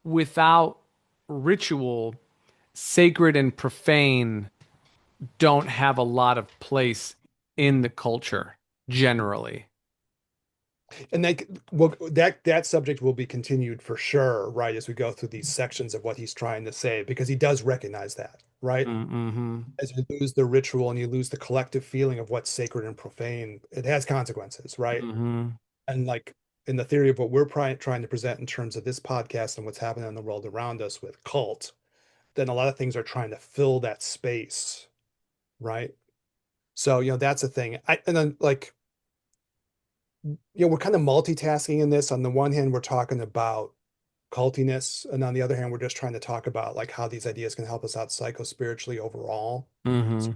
without ritual, sacred and profane don't have a lot of place in the culture generally. And that subject will be continued for sure, right, as we go through these sections of what he's trying to say, because he does recognize that, right? Mm-hmm. As you lose the ritual and you lose the collective feeling of what's sacred and profane, it has consequences, right? Mm-hmm. And like in the theory of what we're trying to present in terms of this podcast and what's happening in the world around us with cult, then a lot of things are trying to fill that space, right? So, that's a thing. And then like, we're kind of multitasking in this. On the one hand, we're talking about cultiness, and on the other hand, we're just trying to talk about like how these ideas can help us out psycho-spiritually overall. Mm-hmm. So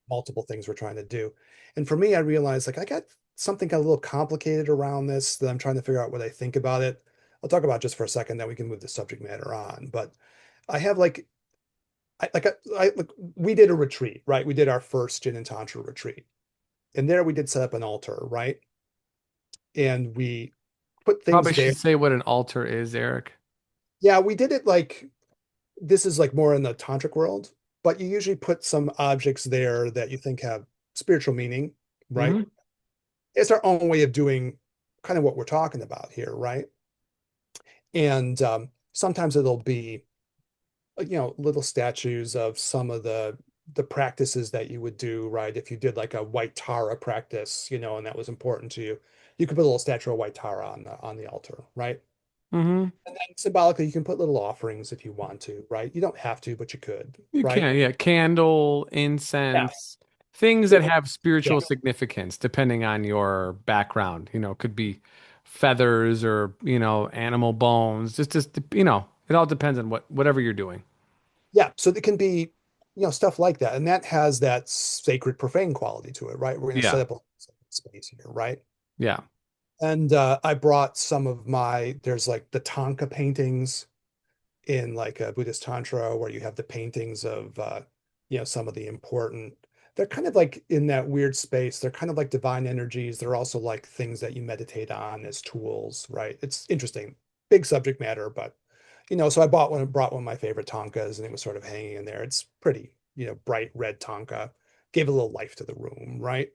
multiple things we're trying to do. And for me, I realized like I got something got a little complicated around this that I'm trying to figure out what I think about it. I'll talk about just for a second, then we can move the subject matter on. But I have like like we did a retreat, right? We did our first Gin and Tantra retreat. And there we did set up an altar, right? And we put things Probably there. should say what an altar is, Eric. Yeah, we did it like this is like more in the tantric world, but you usually put some objects there that you think have spiritual meaning, right? Mm-hmm. It's our own way of doing kind of what we're talking about here, right? And sometimes it'll be, little statues of some of the practices that you would do, right? If you did like a white Tara practice, and that was important to you, you could put a little statue of white Tara on the altar, right? Mm-hmm. And then symbolically, you can put little offerings if you want to, right? You don't have to, but you could, You right? can, yeah. Candle, Yeah. incense, things that Little, have yeah. spiritual significance depending on your background. Could be feathers or, animal bones. Just, it all depends on whatever you're doing. Yeah. So it can be, stuff like that. And that has that sacred profane quality to it, right? We're going to Yeah. set up a space here, right? Yeah. And I brought some of there's like the Tanka paintings in like a Buddhist Tantra where you have the paintings of, some of the important, they're kind of like in that weird space. They're kind of like divine energies. They're also like things that you meditate on as tools, right? It's interesting, big subject matter, but, so I brought one of my favorite Tonkas and it was sort of hanging in there. It's pretty, bright red Tonka, gave a little life to the room, right?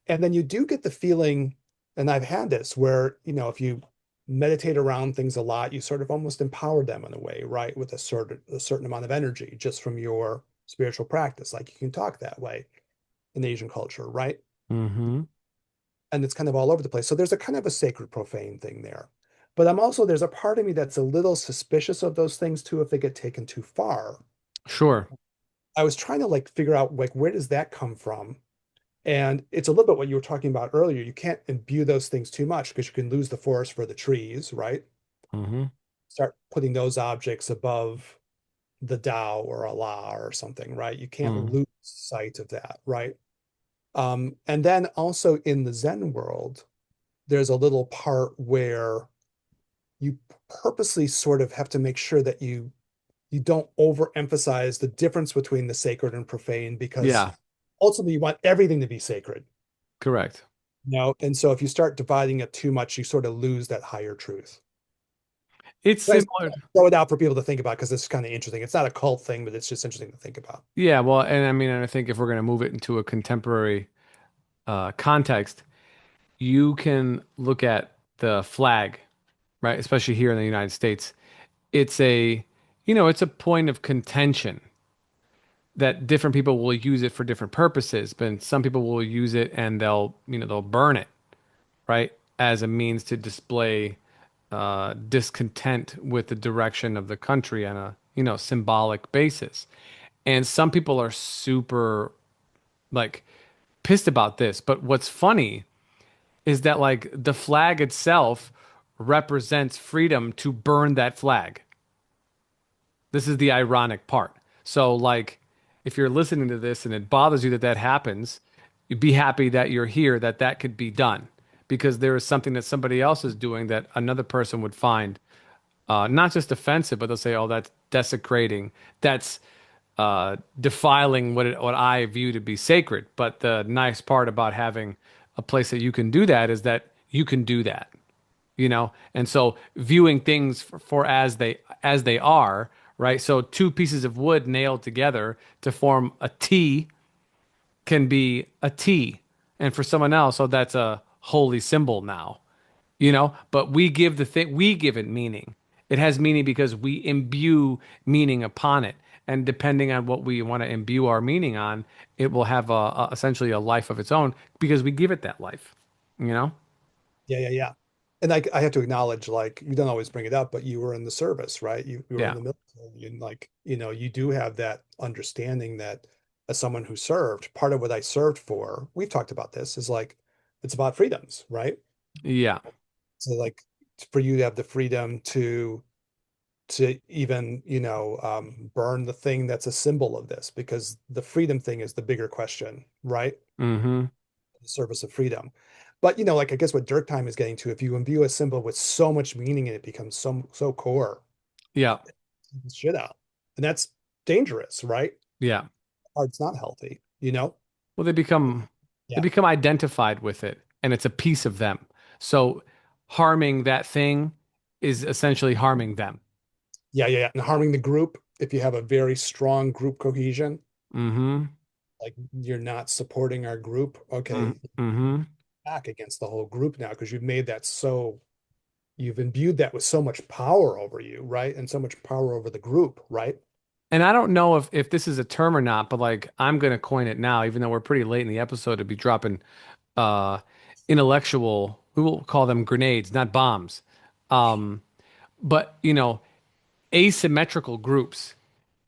And then you do get the feeling, and I've had this where, if you meditate around things a lot, you sort of almost empower them in a way, right? With a certain amount of energy just from your spiritual practice. Like you can talk that way in Asian culture, right? Mm-hmm. And it's kind of all over the place. So there's a kind of a sacred profane thing there. But there's a part of me that's a little suspicious of those things too if they get taken too far. Sure. I was trying to like figure out like where does that come from? And it's a little bit what you were talking about earlier. You can't imbue those things too much because you can lose the forest for the trees, right? Mm-hmm. Start putting those objects above the Tao or Allah or something, right? You can't Mm. lose sight of that, right? And then also in the Zen world, there's a little part where you purposely sort of have to make sure that you don't overemphasize the difference between the sacred and profane because Yeah, ultimately you want everything to be sacred. correct. And so if you start dividing it too much, you sort of lose that higher truth. It's So I just similar. throw it out for people to think about because it's kind of interesting. It's not a cult thing, but it's just interesting to think about. Yeah, well, and I mean, and I think if we're going to move it into a contemporary context, you can look at the flag, right? Especially here in the United States. It's it's a point of contention that different people will use it for different purposes, but some people will use it and they'll burn it, right? As a means to display discontent with the direction of the country on a, symbolic basis. And some people are super like pissed about this. But what's funny is that like the flag itself represents freedom to burn that flag. This is the ironic part. So, like, if you're listening to this and it bothers you that that happens, you'd be happy that you're here, that that could be done because there is something that somebody else is doing that another person would find not just offensive, but they'll say, "Oh, that's desecrating. That's defiling what I view to be sacred." But the nice part about having a place that you can do that is that you can do that, you know. And so viewing things for as they are, right? So two pieces of wood nailed together to form a T can be a T, and for someone else, oh, that's a holy symbol now, you know. But we give it meaning. It has meaning because we imbue meaning upon it, and depending on what we want to imbue our meaning on, it will have essentially a life of its own because we give it that life, you know. Yeah, yeah, yeah. And I have to acknowledge, like, you don't always bring it up, but you were in the service, right? You were in Yeah. the military, and like, you do have that understanding that as someone who served, part of what I served for, we've talked about this, is like it's about freedoms, right? Yeah. So like for you to have the freedom to even, burn the thing that's a symbol of this, because the freedom thing is the bigger question, right? Mm-hmm. The service of freedom. But like I guess what Durkheim is getting to, if you imbue a symbol with so much meaning and it becomes so core, Yeah. shit out. And that's dangerous, right? Yeah. Or it's not healthy. Well, they Yeah. become identified with it, and it's a piece of them. So harming that thing is essentially harming them. Yeah, yeah, yeah. And harming the group, if you have a very strong group cohesion, Mm-hmm. like you're not supporting our group, okay, Mm-hmm. back against the whole group now because you've made that so you've imbued that with so much power over you, right? And so much power over the group, right? And I don't know if this is a term or not, but like I'm gonna coin it now, even though we're pretty late in the episode to be dropping uh intellectual, we will call them grenades, not bombs. Um, but asymmetrical groups.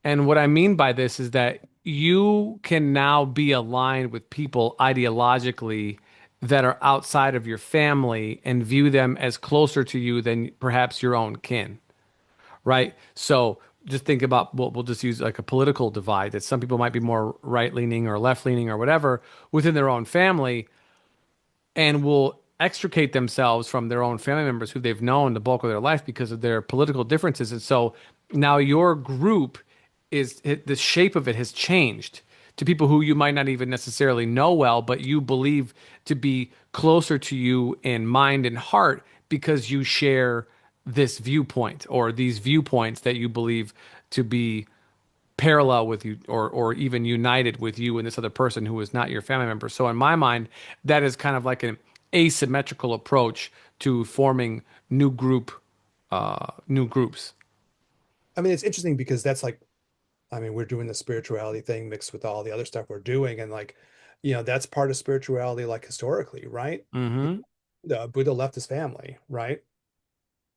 And what I mean by this is that you can now be aligned with people ideologically that are outside of your family and view them as closer to you than perhaps your own kin, right? So just think about we'll just use like a political divide that some people might be more right leaning or left leaning or whatever within their own family and will extricate themselves from their own family members who they've known the bulk of their life because of their political differences. And so now your group the shape of it has changed to people who you might not even necessarily know well, but you believe to be closer to you in mind and heart because you share this viewpoint or these viewpoints that you believe to be parallel with you or even united with you and this other person who is not your family member. So in my mind, that is kind of like an asymmetrical approach to forming new groups. I mean, it's interesting because that's like, I mean, we're doing the spirituality thing mixed with all the other stuff we're doing. And like, that's part of spirituality, like historically, right? Hmm. The Buddha left his family, right?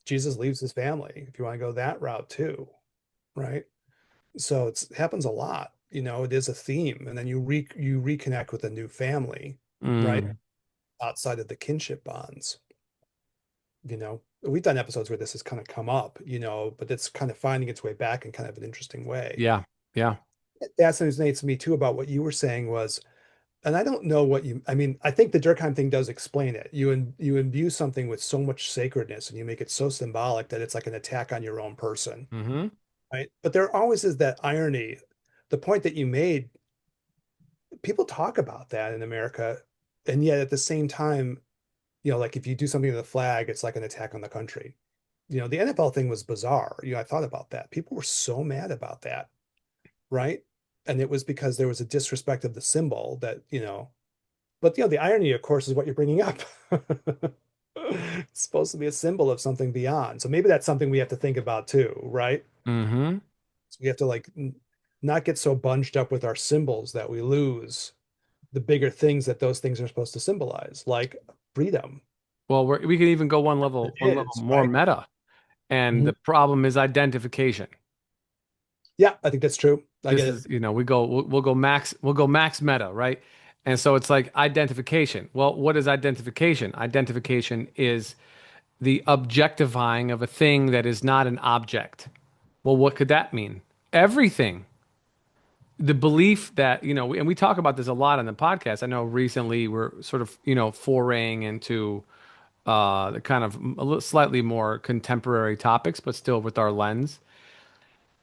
Jesus leaves his family, if you want to go that route too, right? So it happens a lot. It is a theme. And then you reconnect with a new family, right? Mm. Outside of the kinship bonds. We've done episodes where this has kind of come up, but it's kind of finding its way back in kind of an interesting way. Yeah. Yeah. That fascinates me too about what you were saying was, and I don't know I mean, I think the Durkheim thing does explain it. You imbue something with so much sacredness and you make it so symbolic that it's like an attack on your own person, Hmm. right? But there always is that irony. The point that you made, people talk about that in America, and yet at the same time, like if you do something to the flag, it's like an attack on the country. The NFL thing was bizarre. I thought about that. People were so mad about that, right? And it was because there was a disrespect of the symbol but the irony, of course, is what you're bringing up. It's supposed to be a symbol of something beyond. So maybe that's something we have to think about too, right? Hmm. So we have to like not get so bunched up with our symbols that we lose the bigger things that those things are supposed to symbolize, like freedom. Well, we can even go It one level is, more right? meta. And Mhm. the problem is identification. Yeah, I think that's true. I This get it. is, we'll go max meta, right? And so it's like identification. Well, what is identification? Identification is the objectifying of a thing that is not an object. Well, what could that mean? Everything. The belief that, and we talk about this a lot on the podcast. I know recently we're sort of, foraying into the kind of a little, slightly more contemporary topics, but still with our lens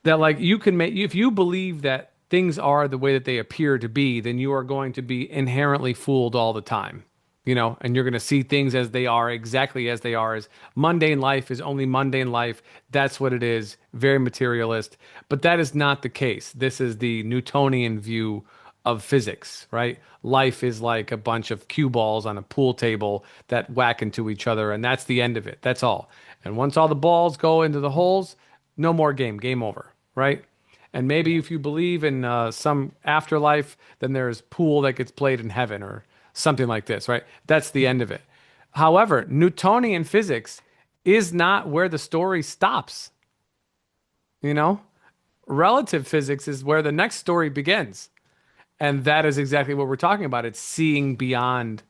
that like you can make if you believe that things are the way that they appear to be, then you are going to be inherently fooled all the time. And you're going to see things as they are, exactly as they are. As mundane life is only mundane life. That's what it is. Very materialist. But that is not the case. This is the Newtonian view of physics, right? Life is like a bunch of cue balls on a pool table that whack into each other, and that's the end of it. That's all. And once all the balls go into the holes, no more game over, right? And maybe if you believe in some afterlife, then there's pool that gets played in heaven or something like this, right? That's the end of it. However, Newtonian physics is not where the story stops, you know? Relative physics is where the next story begins. And that is exactly what we're talking about. It's seeing beyond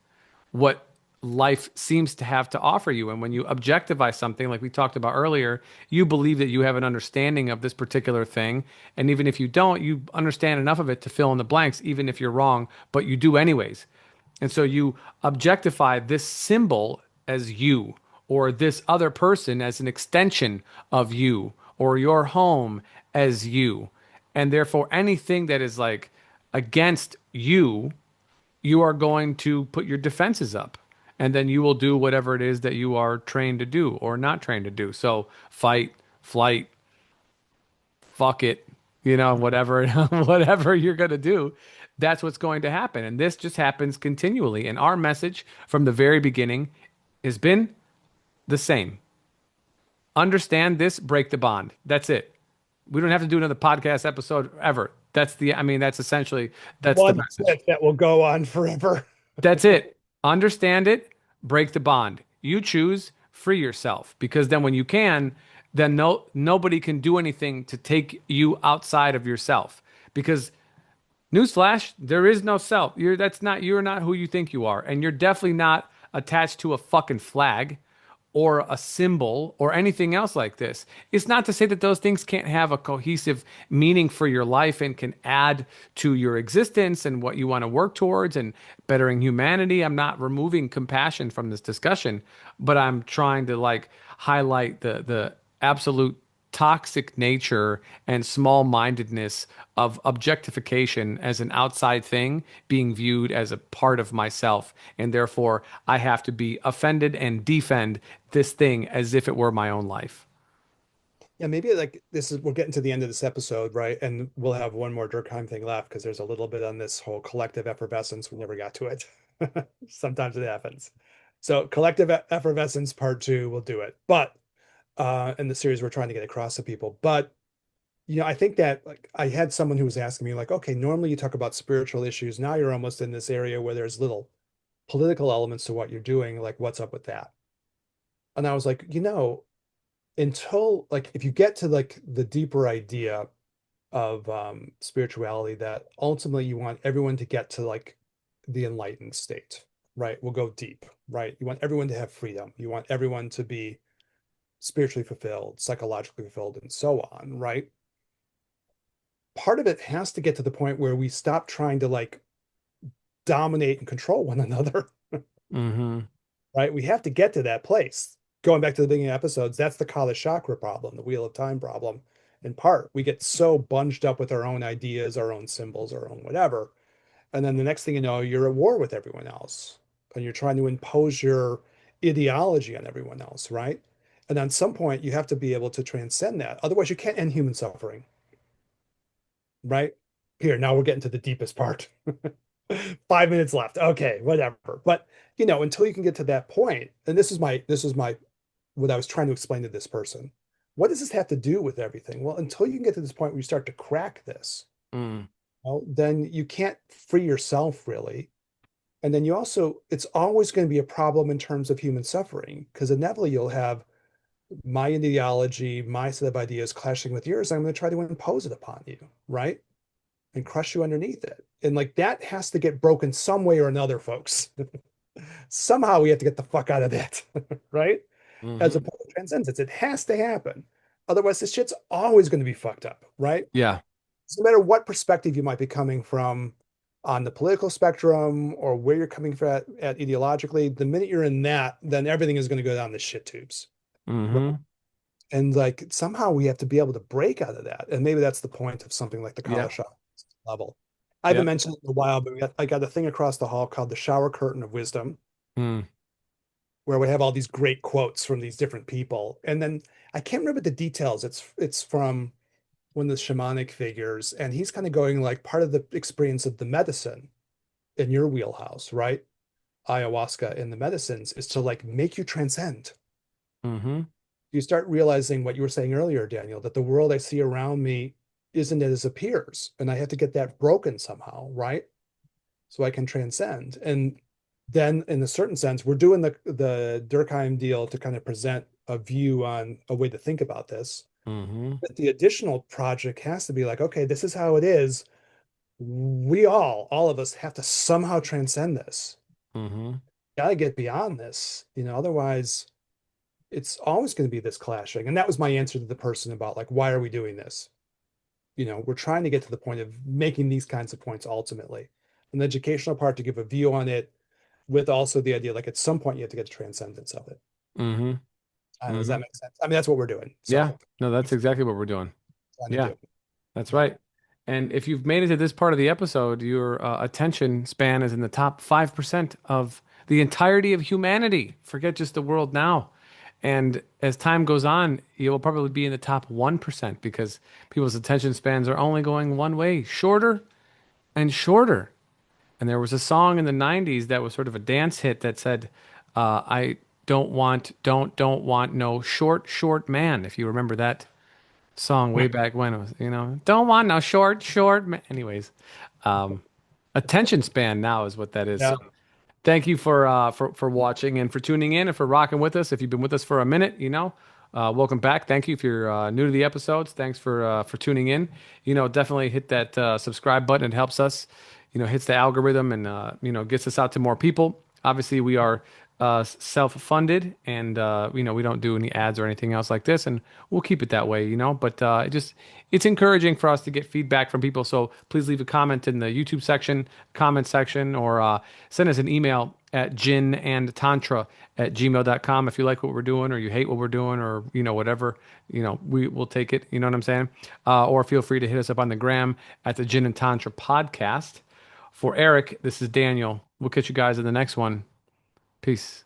what life seems to have to offer you. And when you objectify something, like we talked about earlier, you believe that you have an understanding of this particular thing. And even if you don't, you understand enough of it to fill in the blanks, even if you're wrong, but you do anyways. And so you objectify this symbol as you, or this other person as an extension of you, or your home as you. And therefore, anything that is like against you, you are going to put your defenses up. And then you will do whatever it is that you are trained to do or not trained to do. So fight, flight, fuck it, whatever, whatever you're going to do, that's what's going to happen. And this just happens continually. And our message from the very beginning has been the same. Understand this, break the bond. That's it. We don't have to do another podcast episode ever. That's essentially, that's the One message. clip that will go on forever. That's it. Understand it, break the bond. You choose, free yourself. Because then when you can, then nobody can do anything to take you outside of yourself. Because newsflash, there is no self. You're not who you think you are. And you're definitely not attached to a fucking flag or a symbol or anything else like this. It's not to say that those things can't have a cohesive meaning for your life and can add to your existence and what you want to work towards and bettering humanity. I'm not removing compassion from this discussion, but I'm trying to like highlight the absolute toxic nature and small-mindedness of objectification as an outside thing being viewed as a part of myself. And therefore, I have to be offended and defend this thing as if it were my own life. Yeah, maybe like we're getting to the end of this episode, right? And we'll have one more Durkheim thing left because there's a little bit on this whole collective effervescence. We never got to it. Sometimes it happens. So collective effervescence part two, we'll do it. But in the series we're trying to get across to people. But I think that like I had someone who was asking me, like, okay, normally you talk about spiritual issues. Now you're almost in this area where there's little political elements to what you're doing. Like, what's up with that? And I was like, until like if you get to like the deeper idea of spirituality, that ultimately you want everyone to get to like the enlightened state, right? We'll go deep, right? You want everyone to have freedom. You want everyone to be spiritually fulfilled, psychologically fulfilled, and so on, right? Part of it has to get to the point where we stop trying to like dominate and control one another, Mm-hmm. right? We have to get to that place. Going back to the beginning of episodes, that's the Kala chakra problem, the wheel of time problem. In part, we get so bunged up with our own ideas, our own symbols, our own whatever. And then the next thing you know, you're at war with everyone else and you're trying to impose your ideology on everyone else, right? And at some point, you have to be able to transcend that. Otherwise, you can't end human suffering, right? Here, now we're getting to the deepest part. 5 minutes left. Okay, whatever. But until you can get to that point, and this is my what I was trying to explain to this person. What does this have to do with everything? Well, until you can get to this point where you start to crack this, Mm. well, then you can't free yourself really. And then it's always going to be a problem in terms of human suffering, because inevitably you'll have my ideology, my set of ideas clashing with yours. I'm going to try to impose it upon you, right? and crush you underneath it. And like that has to get broken some way or another, folks. Somehow we have to get the fuck out of that, right? As a Hmm. point of transcendence, it has to happen. Otherwise, this shit's always going to be fucked up, right? Yeah. So no matter what perspective you might be coming from on the political spectrum or where you're coming from at ideologically, the minute you're in that, then everything is going to go down the shit tubes. Right? Hmm. And like somehow we have to be able to break out of that. And maybe that's the point of something like the Yeah. college shop level. I haven't Yep. mentioned it in a while, but I got a thing across the hall called the shower curtain of wisdom, Mm. where we have all these great quotes from these different people. And then I can't remember the details. It's from one of the shamanic figures, and he's kind of going like part of the experience of the medicine in your wheelhouse, right? Ayahuasca and the medicines is to like make you transcend. Hmm. You start realizing what you were saying earlier, Daniel, that the world I see around me isn't as it appears, and I have to get that broken somehow, right? So I can transcend. And then, in a certain sense, we're doing the Durkheim deal to kind of present a view on a way to think about this. Hmm. But the additional project has to be like, okay, this is how it is. All of us have to somehow transcend this. Hmm. Gotta get beyond this, otherwise it's always going to be this clashing. And that was my answer to the person about like, why are we doing this? We're trying to get to the point of making these kinds of points ultimately. An educational part to give a view on it, with also the idea like at some point you have to get to transcendence of it. Hmm. Does that Hmm. make sense? I mean, that's what we're doing. Yeah. So No, that's that's exactly what we're doing. what I'm trying to Yeah. do. That's Yeah. right. And if you've made it to this part of the episode, your attention span is in the top 5% of the entirety of humanity. Forget just the world now. And as time goes on, you will probably be in the top 1% because people's attention spans are only going one way, shorter and shorter. And there was a song in the 90s that was sort of a dance hit that said, I don't want no short man. If you remember that song way back when it was, don't want no short man. Anyways, um, attention span now is what that is. So Yeah. thank you for watching and for tuning in and for rocking with us. If you've been with us for a minute, welcome back. Thank you if you're new to the episodes. Thanks for tuning in. Definitely hit that subscribe button. It helps us. Hits the algorithm and gets us out to more people. Obviously, we are self-funded, and we don't do any ads or anything else like this, and we'll keep it that way. But it's encouraging for us to get feedback from people. So please leave a comment in the YouTube section, comment section, or send us an email at ginandtantra@gmail.com if you like what we're doing or you hate what we're doing or whatever. We will take it. You know what I'm saying? Or feel free to hit us up on the gram at the Gin and Tantra podcast. For Eric, this is Daniel. We'll catch you guys in the next one. Peace.